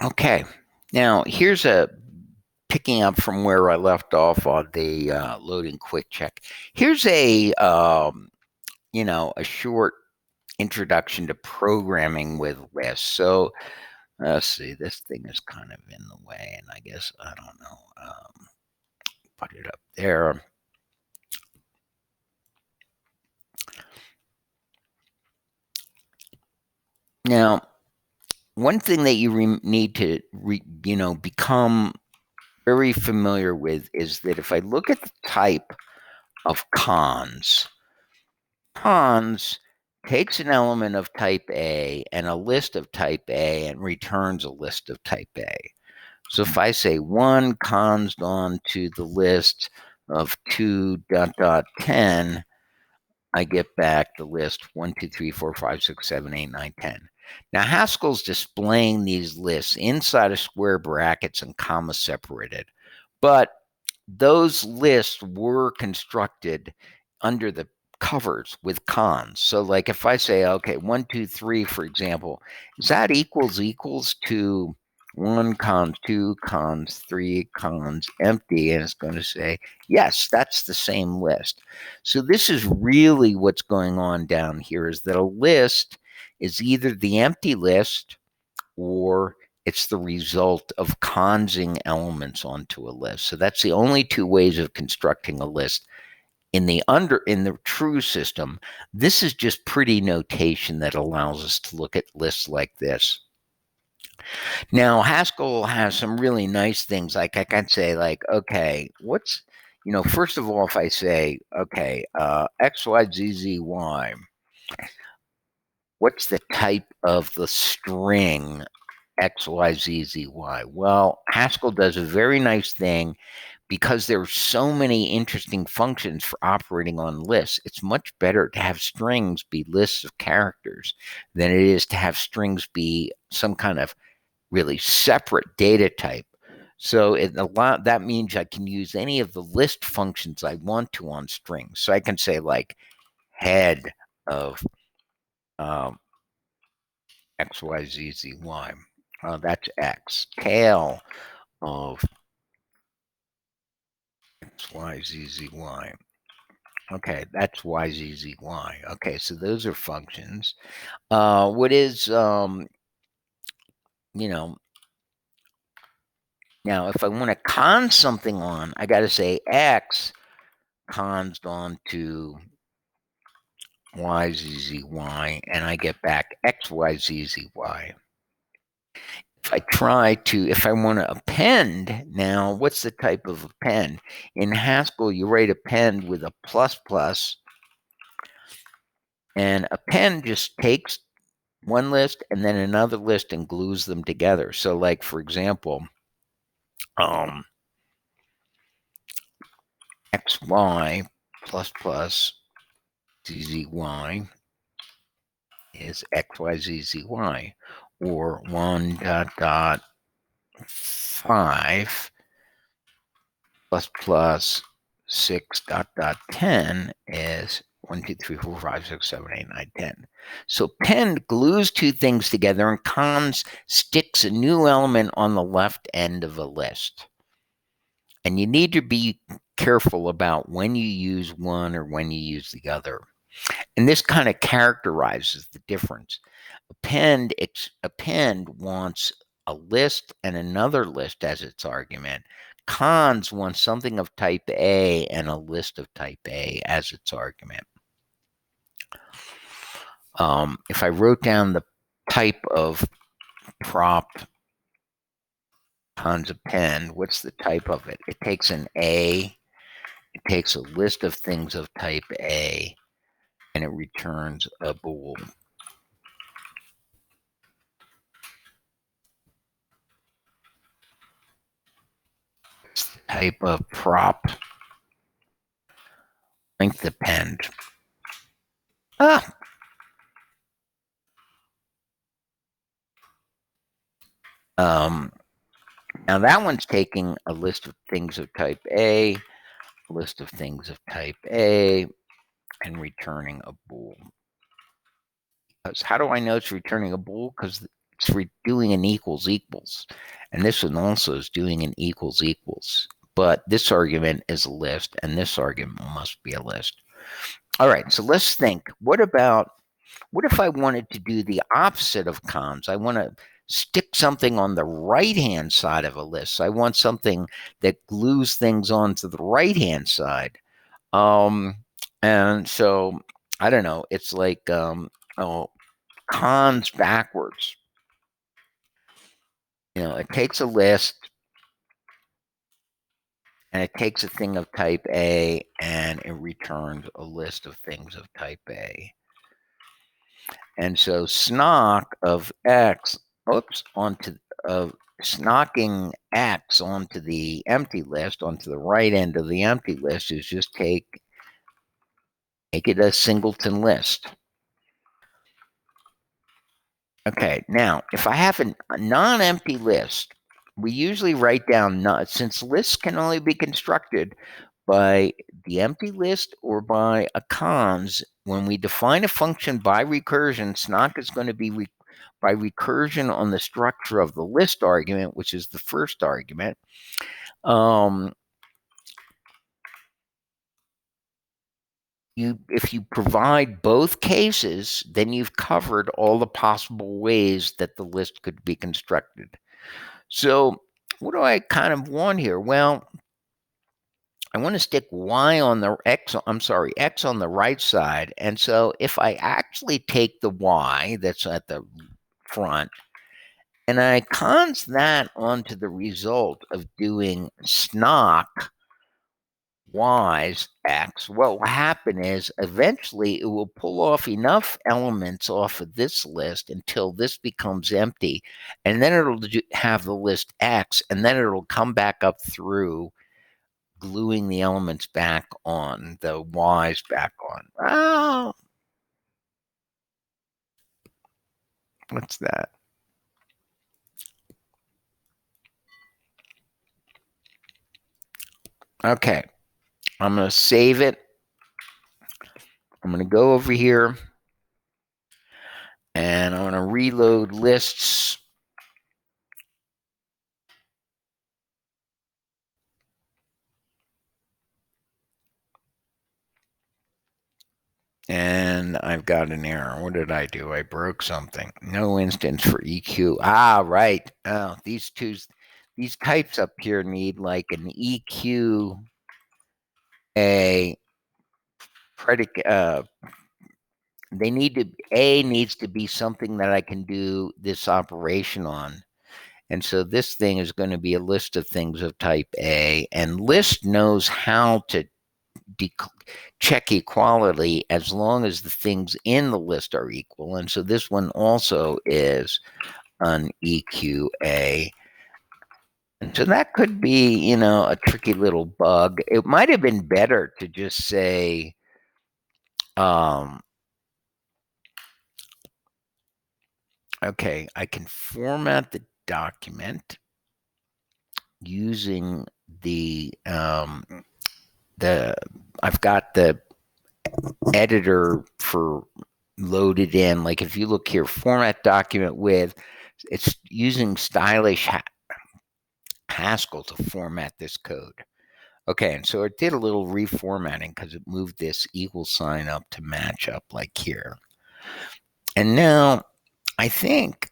Okay, now here's a picking up from where I left off on the loading quick check. Here's a short introduction to programming with lists. So let's see, this thing is kind of in the way, and I guess I don't know. Put it up there. Now, one thing that you need to become very familiar with is that if I look at the type of cons takes an element of type A and a list of type A and returns a list of type A. So if I say 1 cons on to the list of 2 dot dot 10, I get back the list 1, 2, 3, 4, 5, 6, 7, 8, 9, 10. Now Haskell's displaying these lists inside of square brackets and comma separated, but those lists were constructed under the covers with cons. So like if I say, okay, 1, 2, 3, for example, is that equals to 1 cons, 2 cons, 3 cons, empty, and it's going to say, yes, that's the same list. So this is really what's going on down here, is that a list is either the empty list or it's the result of consing elements onto a list. So that's the only two ways of constructing a list. In the true system, this is just pretty notation that allows us to look at lists like this. Now, Haskell has some really nice things. Like I can say, like, okay, first of all, if I say, okay, X, Y, Z, Z, Y, what's the type of the string X, Y, Z, Z, Y? Well, Haskell does a very nice thing because there are so many interesting functions for operating on lists. It's much better to have strings be lists of characters than it is to have strings be some kind of really separate data type. So that means I can use any of the list functions I want to on strings. So I can say like head of X, Y, Z, Z, Y. That's X. Tail of X, Y, Z, Z, Y. Okay, that's Y, Z, Z, Y. Okay, so those are functions. What is, now if I want to con something on, I got to say X cons on to Y, Z, Z, Y, and I get back X, Y, Z, Z, Y. If I want to append, now what's the type of append? In Haskell, you write append with a plus plus, and append just takes one list and then another list and glues them together. So like, for example, XY plus plus ZZY is XYZZY, or 1 dot dot 5 plus plus 6 dot dot 10 is 1, 2, 3, 4, 5, 6, 7, 8, 9, 10. So append glues two things together, and cons sticks a new element on the left end of a list. And you need to be careful about when you use one or when you use the other. And this kind of characterizes the difference. Append wants a list and another list as its argument. Cons wants something of type A and a list of type A as its argument. If I wrote down the type of prop cons append, what's the type of it? It takes an A, it takes a list of things of type A, and it returns a bool. Type of prop length append. Now that one's taking a list of things of type A, a list of things of type A, and returning a bool. How do I know it's returning a bool? Because it's for doing an equals equals. And this one also is doing an equals equals. But this argument is a list, and this argument must be a list. All right, so let's think. What if I wanted to do the opposite of cons? I want to stick something on the right-hand side of a list. I want something that glues things onto the right-hand side. And so, I don't know, it's like oh, cons backwards. It takes a list and it takes a thing of type A and it returns a list of things of type A. And so snock of X, snocking X onto the empty list, onto the right end of the empty list, is just make it a singleton list. Okay, now if I have a non-empty list, we usually write down, since lists can only be constructed by the empty list or by a cons, when we define a function by recursion, snock is going to be by recursion on the structure of the list argument, which is the first argument. If you provide both cases, then you've covered all the possible ways that the list could be constructed. So what do I kind of want here? Well, I want to stick X on the right side. And so if I actually take the Y that's at the front and I cons that onto the result of doing snock Y's X, what will happen is eventually it will pull off enough elements off of this list until this becomes empty. And then it'll have the list X, and then it'll come back up through gluing the elements back on, the Y's back on. Oh, what's that? Okay, I'm going to save it. I'm going to go over here and I'm going to reload lists. And I've got an error. What did I do? I broke something. No instance for EQ. Ah, right. Oh, these types up here need like an EQ, a predicate. A needs to be something that I can do this operation on. And so this thing is going to be a list of things of type A, and list knows how to check equality as long as the things in the list are equal. And so this one also is an EQA. And so that could be, a tricky little bug. It might have been better to just say, okay, I can format the document using I've got the editor for loaded in. Like if you look here, format document with, it's using stylish Haskell to format this code. Okay, and so it did a little reformatting because it moved this equal sign up to match up like here. And now I think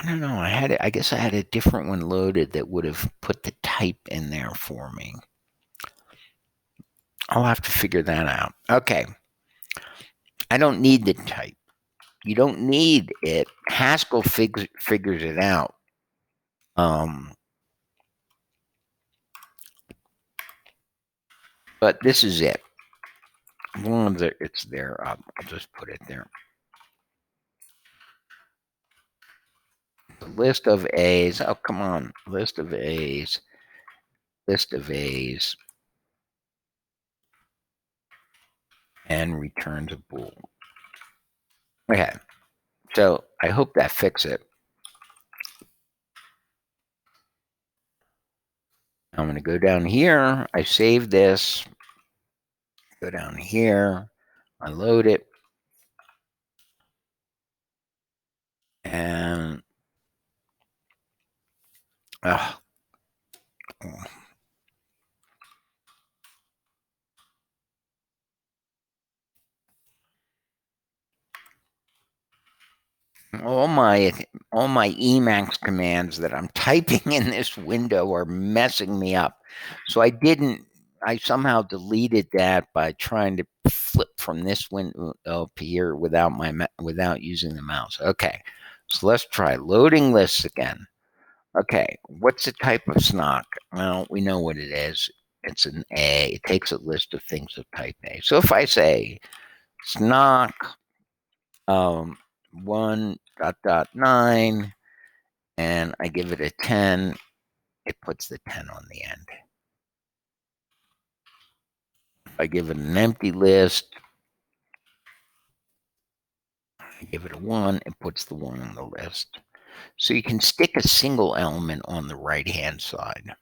I don't know. I guess I had a different one loaded that would have put the type in there for me. I'll have to figure that out. Okay. I don't need the type. You don't need it. Haskell figures it out. But this is it. As long as it's there, I'll just put it there. The list of A's. Oh, come on. List of A's. List of A's. And returns a bool. Okay. So I hope that fixes it. I'm going to go down here. I save this. Go down here. I load it, and all my Emacs commands that I'm typing in this window are messing me up. So I somehow deleted that by trying to flip from this window up here without using the mouse. Okay, so let's try loading lists again. Okay, what's the type of SNOC? Well, we know what it is. It's an A. It takes a list of things of type A. So if I say SNOC 1.9 and I give it a 10, it puts the 10 on the end. If I give it an empty list, I give it a 1, it puts the 1 on the list. So you can stick a single element on the right-hand side.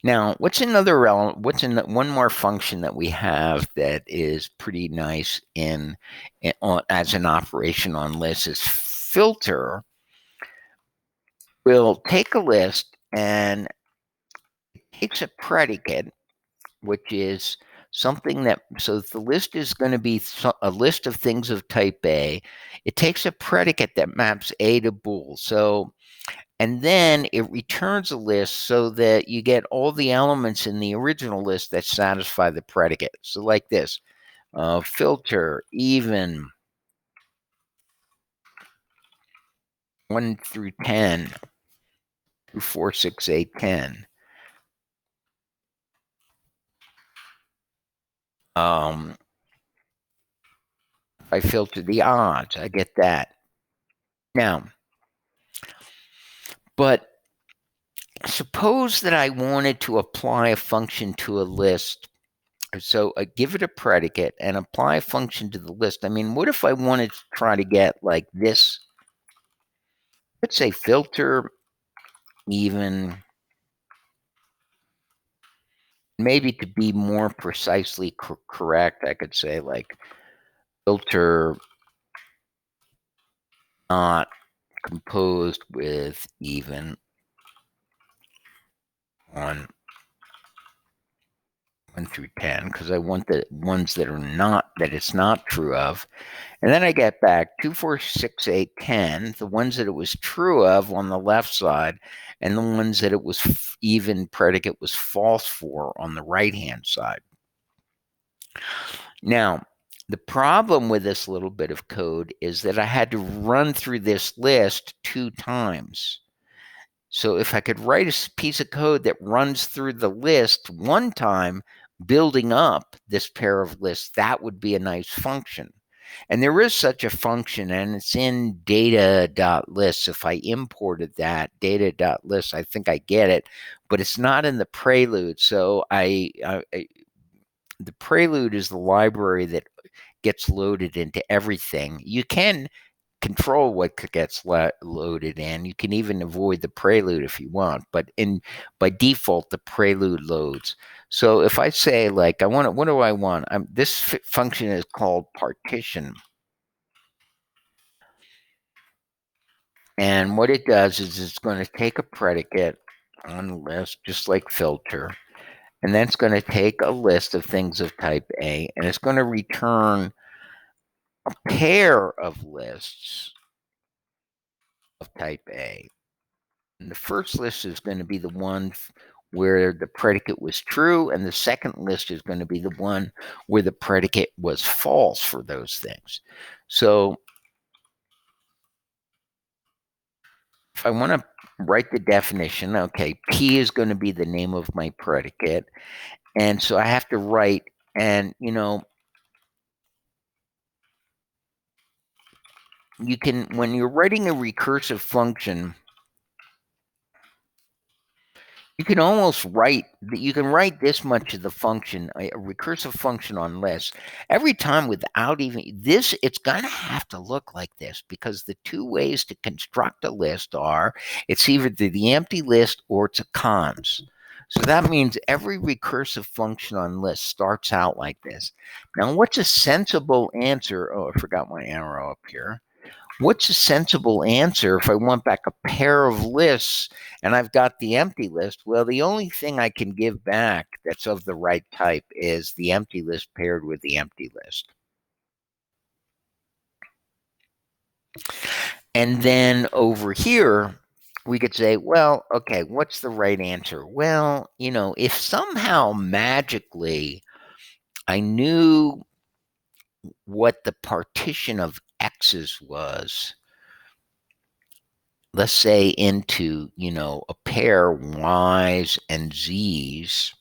Now, what's one more function that we have that is pretty nice as an operation on lists is filter will take a list and it takes a predicate, which is something that, so if the list is going to be a list of things of type A, it takes a predicate that maps A to bool. So, and then it returns a list so that you get all the elements in the original list that satisfy the predicate. So like this, filter even 1 through 10, 2, 4, 6, 8, 10. If I filter the odds, I get that. Now, but suppose that I wanted to apply a function to a list. So I give it a predicate and apply a function to the list. I mean, what if I wanted to try to get like this? Let's say filter even, maybe to be more precisely correct, I could say like filter not composed with even 1 through 10, because I want the ones that it's not true of. And then I get back 2, 4, 6, 8, 10, the ones that it was true of on the left side, and the ones that it was even predicate was false for on the right-hand side. Now, the problem with this little bit of code is that I had to run through this list 2 times. So if I could write a piece of code that runs through the list 1 time, building up this pair of lists, that would be a nice function. And there is such a function, and it's in data.list. If I imported that, data.list, I think I get it, but it's not in the prelude. So the prelude is the library that gets loaded into everything. You can control what gets loaded in. You can even avoid the prelude if you want, but by default, the prelude loads. So if I say like, what do I want? This function is called partition. And what it does is it's going to take a predicate on the list, just like filter, and then it's going to take a list of things of type A, and it's going to return a pair of lists of type A. And the first list is going to be the one where the predicate was true, and the second list is going to be the one where the predicate was false for those things. So if I want to write the definition, okay, P is going to be the name of my predicate. And so I have to write, and you can, when you're writing a recursive function, you can almost write this much of the function, a recursive function on lists, every time without even this. It's going to have to look like this, because the 2 ways to construct a list are, it's either the empty list or it's a cons. So that means every recursive function on list starts out like this. Now, what's a sensible answer? Oh, I forgot my arrow up here. What's a sensible answer if I want back a pair of lists and I've got the empty list? Well, the only thing I can give back that's of the right type is the empty list paired with the empty list. And then over here, we could say, well, okay, what's the right answer? Well, if somehow magically I knew what the partition of x's was, let's say into, a pair y's and z's,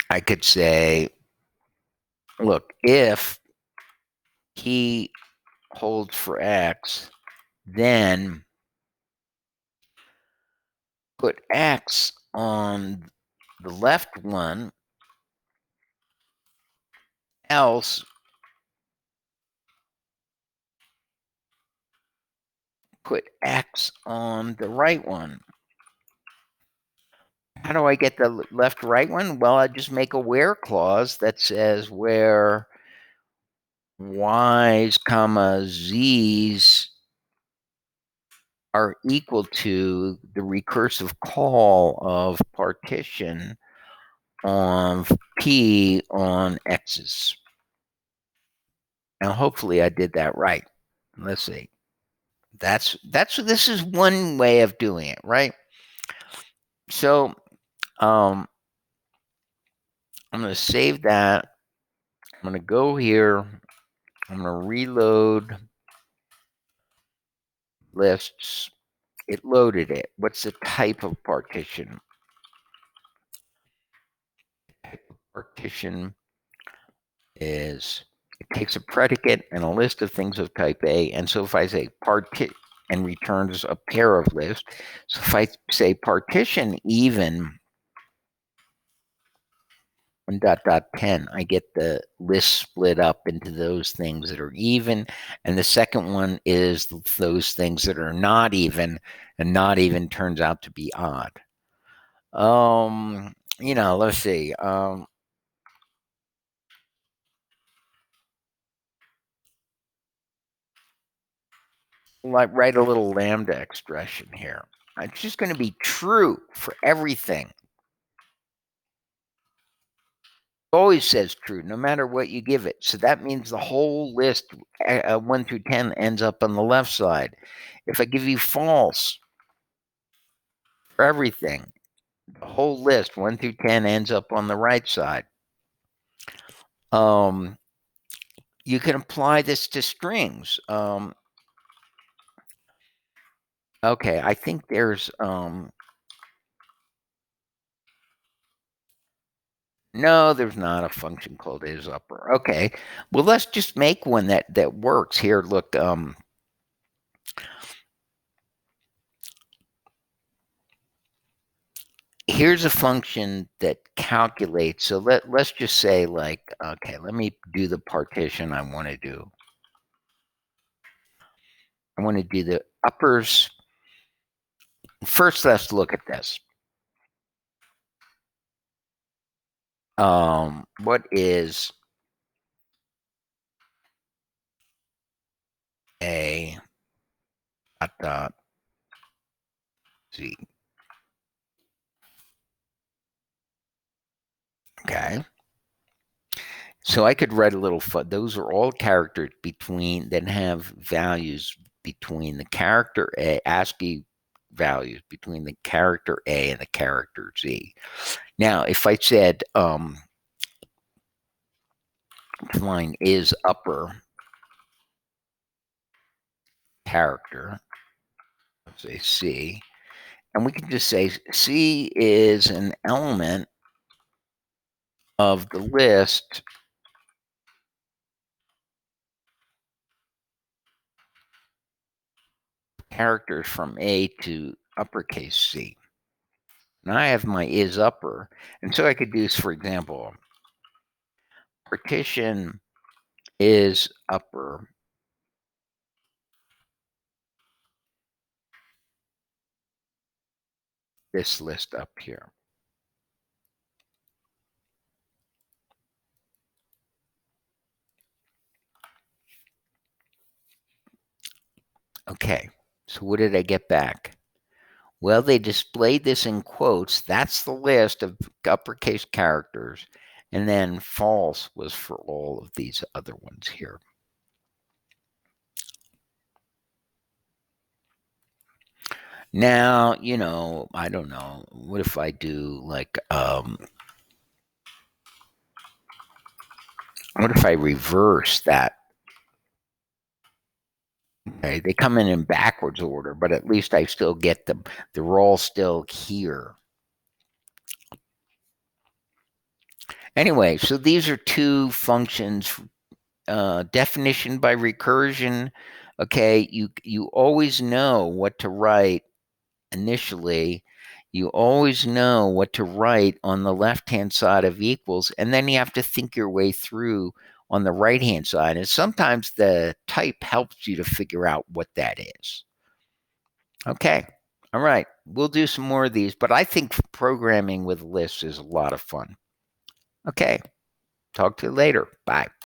I could say, look, if he holds for x, then put x on the left one, else put x on the right one. How do I get the left right one? Well, I just make a where clause that says where y's comma z's are equal to the recursive call of partition on p on x's. Now, hopefully I did that right. Let's see. This is one way of doing it, right? So I'm going to save that. I'm going to go here. I'm going to reload lists. It loaded it. What's the type of partition? Partition is, it takes a predicate and a list of things of type A. And so if I say partition and returns a pair of lists, so if I say partition even 1.10, I get the list split up into those things that are even, and the second one is those things that are not even, and not even turns out to be odd. Let's see. Like write a little lambda expression here. It's just going to be true for everything. Always says true, no matter what you give it. So that means the whole list, 1 through 10, ends up on the left side. If I give you false for everything, the whole list, 1 through 10, ends up on the right side. You can apply this to strings. Okay, I think there's no, there's not a function called isUpper. Okay, well, let's just make one that works here. Look, here's a function that calculates. So let's just say, like, okay, let me do the partition I want to do. I want to do the uppers. First, let's look at this. What is a dot z? Okay. So I could write a little, those are all characters between that have values between the character A, ASCII values between the character A and the character Z. Now, if I said line is upper character, let's say C, and we can just say C is an element of the list characters from A to uppercase C. Now I have my is upper, and so I could do, for example, partition is upper this list up here. Okay, so what did I get back? Well, they displayed this in quotes. That's the list of uppercase characters. And then false was for all of these other ones here. Now, I don't know. What if I do like, what if I reverse that? Okay, they come in backwards order, but at least I still get them. They're all still here. Anyway, so these are two functions, definition by recursion. Okay, you always know what to write initially. You always know what to write on the left-hand side of equals, and then you have to think your way through on the right-hand side. And sometimes the type helps you to figure out what that is. Okay. All right. We'll do some more of these, but I think programming with lists is a lot of fun. Okay. Talk to you later. Bye.